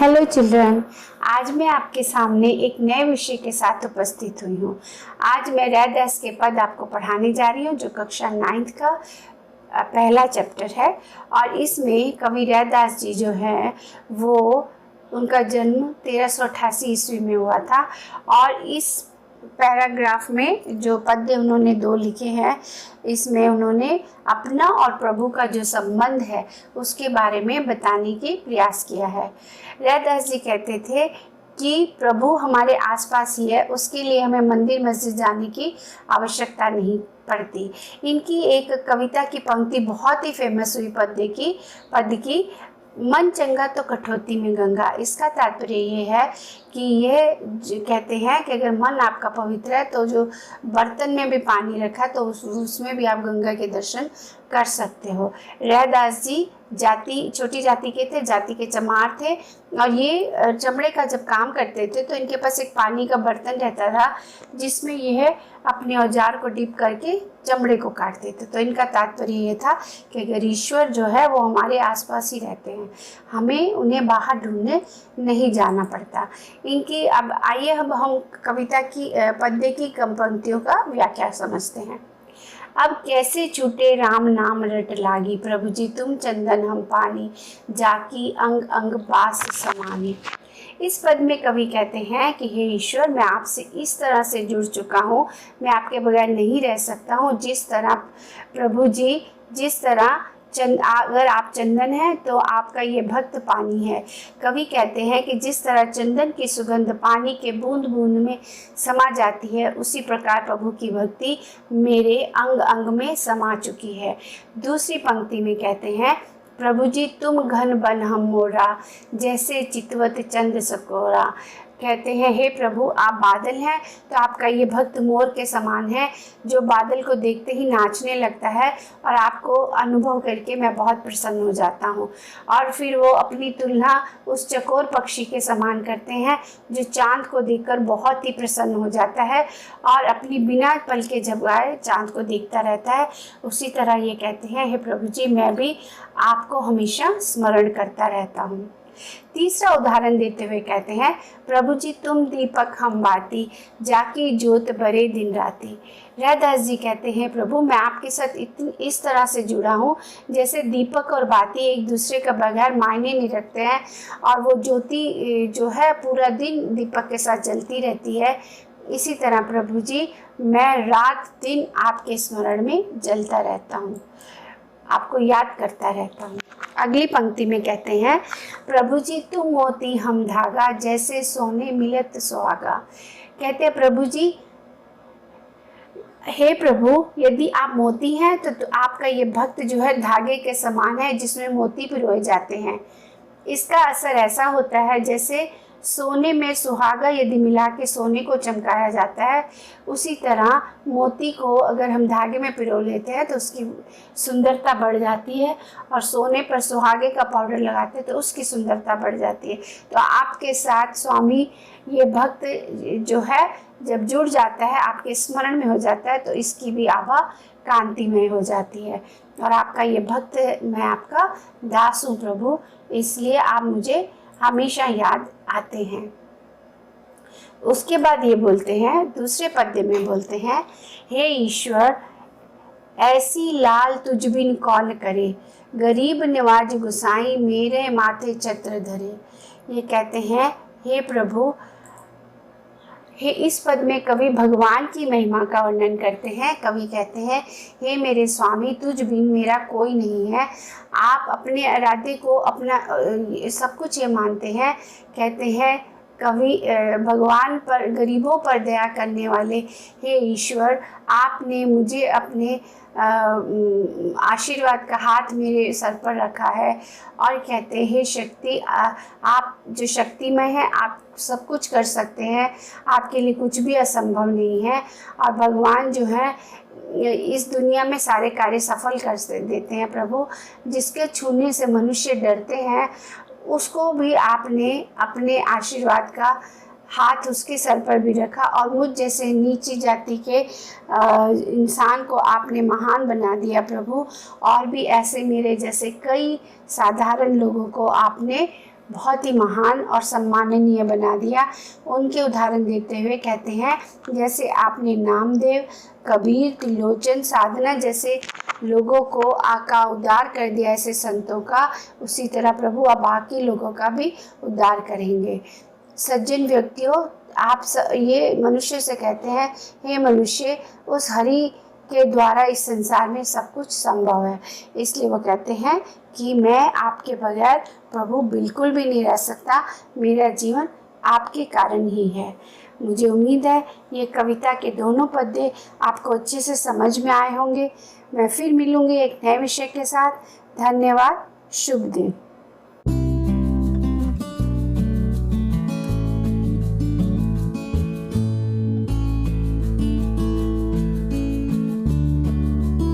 Hello children, आज मैं आपके सामने एक नए विषय के साथ उपस्थित हुई हूँ। आज मैं रैदास के पद आपको पढ़ाने जा रही हूँ जो कक्षा 9th का पहला चैप्टर है। और इसमें कवि रैदास जी जो है वो उनका जन्म 1388 ईस्वी में हुआ था। और इस पैराग्राफ में जो पद्य उन्होंने 2 लिखे हैं, इसमें उन्होंने अपना और प्रभु का जो संबंध है उसके बारे में बताने की प्रयास किया है। रैदास जी कहते थे कि प्रभु हमारे आसपास ही है, उसके लिए हमें मंदिर मस्जिद जाने की आवश्यकता नहीं पड़ती। इनकी एक कविता की पंक्ति बहुत ही फेमस हुई पद्य की मन चंगा तो कठौती में गंगा। इसका तात्पर्य ये है कि ये कहते हैं कि अगर मन आपका पवित्र है तो जो बर्तन में भी पानी रखा तो उसमें भी आप गंगा के दर्शन कर सकते हो। रैदास जी छोटी जाति के थे, जाति के चमार थे और ये चमड़े का जब काम करते थे तो इनके पास एक पानी का बर्तन रहता था जिसमें यह अपने औजार को डिप करके चमड़े को काटते थे। तो इनका तात्पर्य ये था कि अगर ईश्वर जो है वो हमारे आसपास ही रहते हैं, हमें उन्हें बाहर ढूंढने नहीं जाना पड़ता। इनकी अब आइए हम कविता की पद्य की पंक्तियों का व्याख्या समझते हैं। अब कैसे छूटे राम नाम रट लागी, प्रभु जी तुम चंदन हम पानी, जाकी अंग अंग बास समानी। इस पद में कवि कहते हैं कि हे ईश्वर, मैं आपसे इस तरह से जुड़ चुका हूँ, मैं आपके बगैर नहीं रह सकता हूँ। जिस तरह प्रभु जी, जिस तरह अगर आप चंदन हैं तो आपका ये भक्त पानी है। कवि कहते हैं कि जिस तरह चंदन की सुगंध पानी के बूंद बूंद में समा जाती है, उसी प्रकार प्रभु की भक्ति मेरे अंग अंग में समा चुकी है। दूसरी पंक्ति में कहते हैं, प्रभु जी तुम घन बन हम मोरा, जैसे चितवत चंद सकोरा। कहते हैं हे प्रभु आप बादल हैं तो आपका ये भक्त मोर के समान है जो बादल को देखते ही नाचने लगता है और आपको अनुभव करके मैं बहुत प्रसन्न हो जाता हूँ। और फिर वो अपनी तुलना उस चकोर पक्षी के समान करते हैं जो चांद को देखकर बहुत ही प्रसन्न हो जाता है और अपनी बिना पल के झपकाए चांद को देखता रहता है। उसी तरह ये कहते हैं हे प्रभु जी मैं भी आपको हमेशा स्मरण करता रहता हूँ। तीसरा उदाहरण देते हुए कहते हैं, प्रभु जी तुम दीपक हम बाती, जाकी ज्योत बरे दिन राती। रैदास जी कहते हैं प्रभु मैं आपके साथ इस तरह से जुड़ा हूँ जैसे दीपक और बाती एक दूसरे का बगैर मायने नहीं रखते हैं और वो ज्योति जो है पूरा दिन दीपक के साथ जलती रहती है। इसी तरह प्रभु जी मैं रात दिन आपके स्मरण में जलता रहता हूँ, आपको याद करता रहता हूँ। अगली पंक्ति में कहते हैं, प्रभु जी तुम मोती हम धागा, जैसे सोने मिलत सुहागा। कहते हैं प्रभु जी हे प्रभु यदि आप मोती हैं तो आपका ये भक्त जो है धागे के समान है जिसमें मोती पिरोए जाते हैं। इसका असर ऐसा होता है जैसे सोने में सुहागा यदि मिला के सोने को चमकाया जाता है, उसी तरह मोती को अगर हम धागे में पिरो लेते हैं तो उसकी सुंदरता बढ़ जाती है और सोने पर सुहागे का पाउडर लगाते हैं तो उसकी सुंदरता बढ़ जाती है। तो आपके साथ स्वामी ये भक्त जो है जब जुड़ जाता है, आपके स्मरण में हो जाता है तो इसकी भी आभा कांतिमय हो जाती है और आपका ये भक्त, मैं आपका दास हूँ प्रभु, इसलिए आप मुझे हमेशा याद आते हैं। उसके बाद ये बोलते हैं, दूसरे पद्य में बोलते हैं, हे ईश्वर ऐसी लाल तुझ बिन कौन करे, गरीब निवाज गुसाई मेरे माथे छत्र धरे। ये कहते हैं हे प्रभु, इस पद में कवि भगवान की महिमा का वर्णन करते हैं। कवि कहते हैं हे मेरे स्वामी तुझ बिन मेरा कोई नहीं है। आप अपने आराध्य को अपना सब कुछ ये मानते हैं। कहते हैं कवि भगवान पर, गरीबों पर दया करने वाले हे ईश्वर आपने मुझे अपने आशीर्वाद का हाथ मेरे सर पर रखा है और कहते हैं हे शक्ति आप जो शक्तिमय हैं, आप सब कुछ कर सकते हैं, आपके लिए कुछ भी असंभव नहीं है। और भगवान जो है इस दुनिया में सारे कार्य सफल कर देते हैं। प्रभु जिसके छूने से मनुष्य डरते हैं उसको भी आपने अपने आशीर्वाद का हाथ उसके सर पर भी रखा और मुझ जैसे नीची जाति के इंसान को आपने महान बना दिया प्रभु। और भी ऐसे मेरे जैसे कई साधारण लोगों को आपने बहुत ही महान और सम्माननीय बना दिया। उनके उदाहरण देते हुए कहते हैं, जैसे आपने नामदेव, कबीर, त्रिलोचन, साधना जैसे लोगों को आका उद्धार कर दिया ऐसे संतों का, उसी तरह प्रभु अब बाकी लोगों का भी उद्धार करेंगे। सज्जन व्यक्तियों, ये मनुष्य से कहते हैं, हे मनुष्य, उस हरि के द्वारा इस संसार में सब कुछ संभव है। इसलिए वो कहते हैं कि मैं आपके बगैर प्रभु बिल्कुल भी नहीं रह सकता, मेरा जीवन आपके कारण ही है। मुझे उम्मीद है ये कविता के दोनों पद्य आपको अच्छे से समझ में आए होंगे। मैं फिर मिलूंगी एक नए विषय के साथ। धन्यवाद। शुभ दिन।